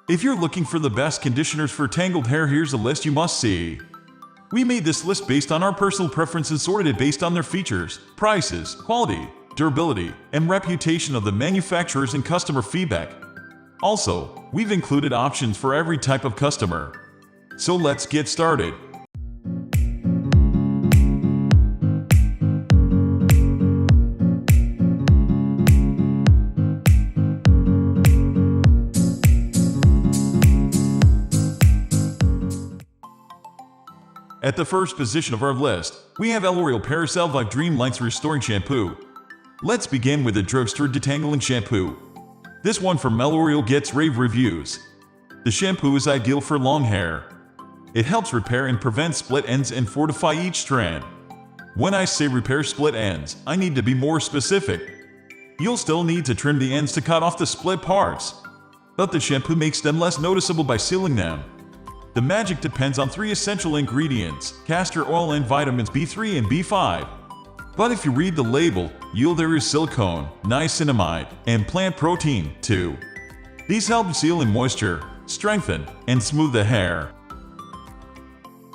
If you're looking for the best conditioners for tangled hair, here's a list you must see. We made this list based on our personal preferences, sorted it based on their features, prices, quality, durability, and reputation of the manufacturers and customer feedback. Also, we've included options for every type of customer. So let's get started. At the first position of our list, we have LOral Paris Elvive Dream Length Restoring Shampoo. Let's begin with the drugstore Detangling shampoo. This one from LOral gets rave reviews. The shampoo is ideal for long hair. It helps repair and prevent split ends and fortify each strand. When I say repair split ends, I need to be more specific. You'll still need to trim the ends to cut off the split parts, but the shampoo makes them less noticeable by sealing them. The magic depends on 3 essential ingredients: castor oil and vitamins B3 and B5. But if you read the label, there is silicone, niacinamide, and plant protein, too. These help seal in moisture, strengthen, and smooth the hair.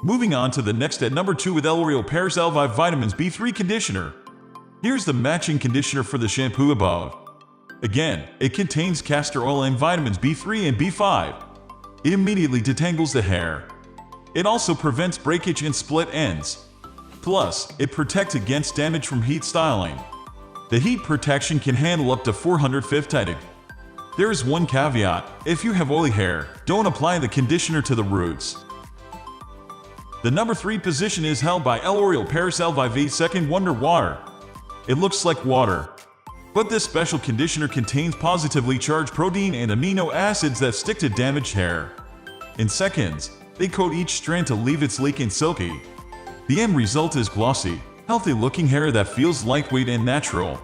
Moving on to the next at number 2 with LOral Paris Elvive Vitamins B3 Conditioner. Here's the matching conditioner for the shampoo above. Again, it contains castor oil and vitamins B3 and B5. It immediately detangles the hair. It also prevents breakage and split ends. Plus, it protects against damage from heat styling. The heat protection can handle up to 450°. There is one caveat: if you have oily hair, don't apply the conditioner to the roots. The number 3 position is held by LOral Paris Elvive 8-Second Wonder Water. It looks like water, but this special conditioner contains positively charged protein and amino acids that stick to damaged hair. In seconds, they coat each strand to leave it sleek and silky. The end result is glossy, healthy-looking hair that feels lightweight and natural.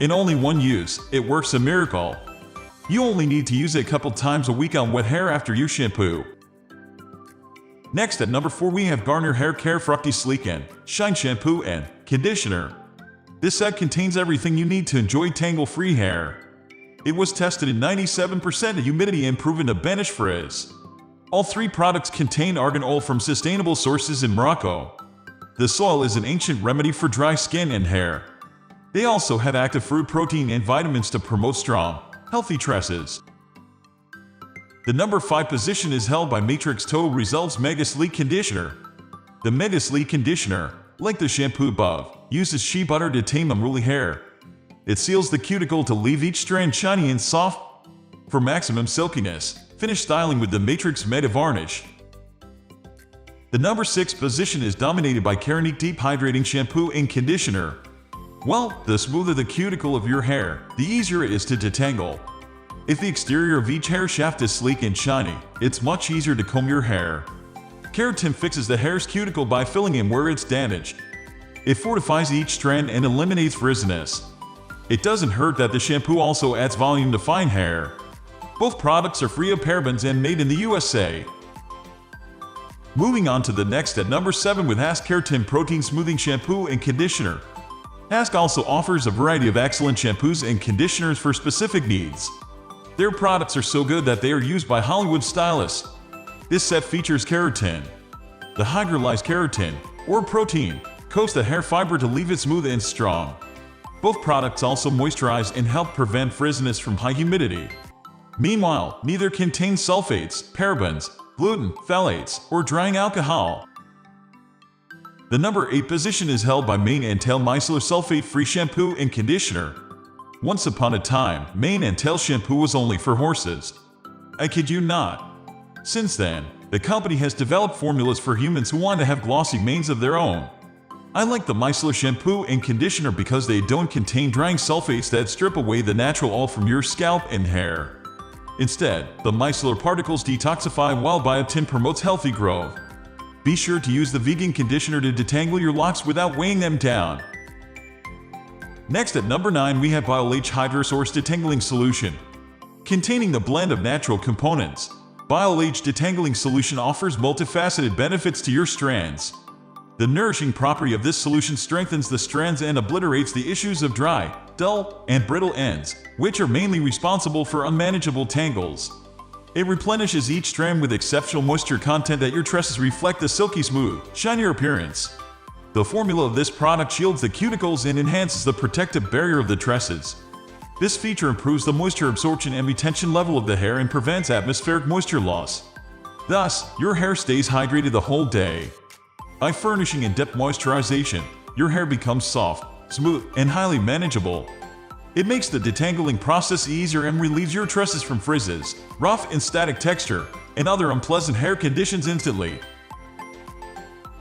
In only one use, it works a miracle. You only need to use it a couple times a week on wet hair after you shampoo. Next at number 4 we have Garner Hair Care Fructis Sleek and Shine Shampoo and Conditioner. This set contains everything you need to enjoy tangle-free hair. It was tested in 97% humidity and proven to banish frizz. All 3 products contain argan oil from sustainable sources in Morocco. The soil is an ancient remedy for dry skin and hair. They also have active fruit protein and vitamins to promote strong, healthy tresses. The number 5 position is held by Matrix Total Results Mega Sleek Conditioner. The Mega Sleek Conditioner, like the shampoo above, uses shea butter to tame unruly hair. It seals the cuticle to leave each strand shiny and soft. For maximum silkiness, finish styling with the Matrix Meta Varnish. The number 6 position is dominated by Keranique Deep Hydrating Shampoo and Conditioner. Well, the smoother the cuticle of your hair, the easier it is to detangle. If the exterior of each hair shaft is sleek and shiny, it's much easier to comb your hair. Keratin fixes the hair's cuticle by filling in where it's damaged. It fortifies each strand and eliminates frizziness. It doesn't hurt that the shampoo also adds volume to fine hair. Both products are free of parabens and made in the USA. Moving on to the next at number 7 with HASK Keratin Protein Smoothing Shampoo and Conditioner. HASK also offers a variety of excellent shampoos and conditioners for specific needs. Their products are so good that they are used by Hollywood stylists. This set features keratin. The hydrolyzed keratin, or protein, coats the hair fiber to leave it smooth and strong. Both products also moisturize and help prevent frizziness from high humidity. Meanwhile, neither contains sulfates, parabens, gluten, phthalates, or drying alcohol. The number 8 position is held by Mane and Tail Micellar Sulfate-Free Shampoo and Conditioner. Once upon a time, mane and tail shampoo was only for horses. I kid you not. Since then, the company has developed formulas for humans who want to have glossy manes of their own. I like the Micellar shampoo and conditioner because they don't contain drying sulfates that strip away the natural oil from your scalp and hair. Instead, the Micellar particles detoxify while biotin promotes healthy growth. Be sure to use the vegan conditioner to detangle your locks without weighing them down. Next at number 9 we have BIOLAGE Hydrasource Detangling Solution. Containing the blend of natural components, BIOLAGE Detangling Solution offers multifaceted benefits to your strands. The nourishing property of this solution strengthens the strands and obliterates the issues of dry, dull, and brittle ends, which are mainly responsible for unmanageable tangles. It replenishes each strand with exceptional moisture content that your tresses reflect a silky smooth, shinier appearance. The formula of this product shields the cuticles and enhances the protective barrier of the tresses. This feature improves the moisture absorption and retention level of the hair and prevents atmospheric moisture loss. Thus, your hair stays hydrated the whole day. By furnishing in-depth moisturization, your hair becomes soft, smooth, and highly manageable. It makes the detangling process easier and relieves your tresses from frizzes, rough and static texture, and other unpleasant hair conditions instantly.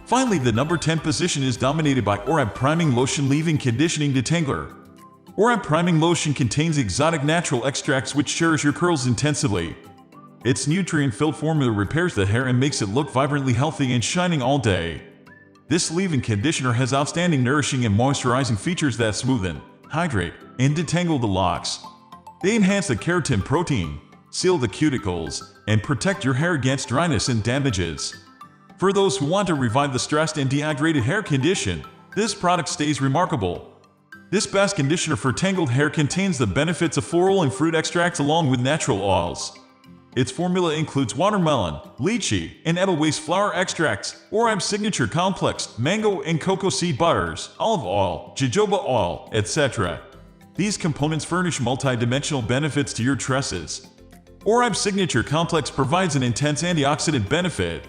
Finally, the number 10 position is dominated by ORAP Priming Lotion Leave-In Conditioning Detangler. ORAP Priming Lotion contains exotic natural extracts which cherish your curls intensively. Its nutrient-filled formula repairs the hair and makes it look vibrantly healthy and shining all day. This leave-in conditioner has outstanding nourishing and moisturizing features that smoothen, hydrate, and detangle the locks. They enhance the keratin protein, seal the cuticles, and protect your hair against dryness and damages. For those who want to revive the stressed and dehydrated hair condition, this product stays remarkable. This best conditioner for tangled hair contains the benefits of floral and fruit extracts along with natural oils. Its formula includes watermelon, lychee, and edelweiss flower extracts, ORAP signature complex, mango and cocoa seed butters, olive oil, jojoba oil, etc. These components furnish multi-dimensional benefits to your tresses. ORAP signature complex provides an intense antioxidant benefit.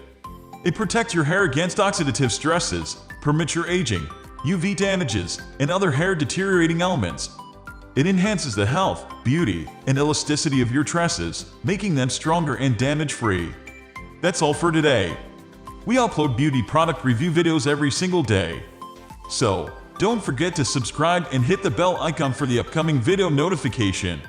It protects your hair against oxidative stresses, premature aging, UV damages, and other hair deteriorating elements. It enhances the health, beauty, and elasticity of your tresses, making them stronger and damage-free. That's all for today. We upload beauty product review videos every single day. So, don't forget to subscribe and hit the bell icon for the upcoming video notification.